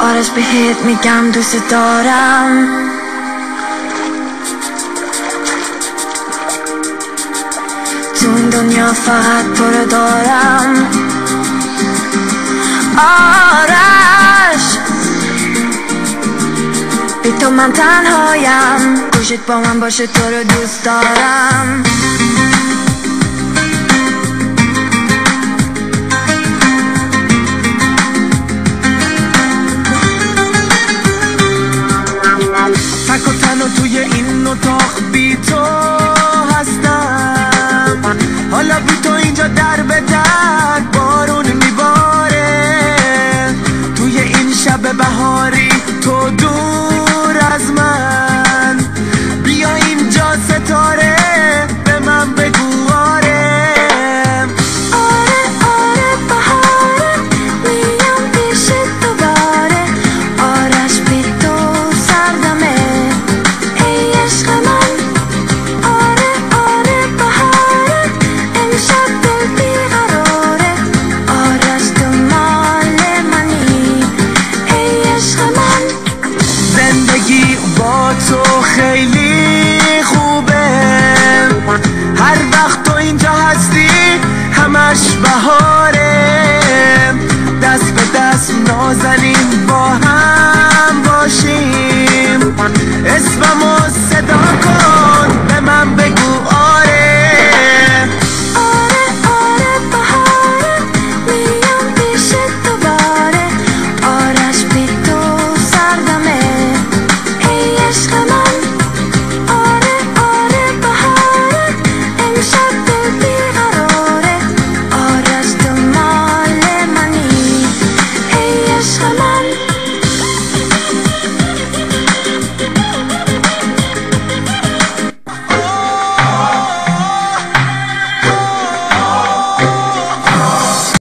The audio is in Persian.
آرش بهت میگم دوست دارم. تو این دنیا فقط تو رو دارم. آرش بی تو من تنهایم، گوشت با من باشه تو رو دوست دارم. تک و تنها توی این اتاق بی تو هستم. حالا بی تو اینجا در به در بارون میباره. توی این شب بهاری تو دور از من، بیا اینجا ستاره به من بگو آره. آره آره بهاره میام پیش دوباره. آرش بی تو سردمه ای عشق من. آره آره بهاره امشب دل بیقراره. آرش تو مال منی ای عشق من. زندگی با تو خیلی خوبه، هر وقت تو اینجا هستی همش بهاره. دست به دست نازنی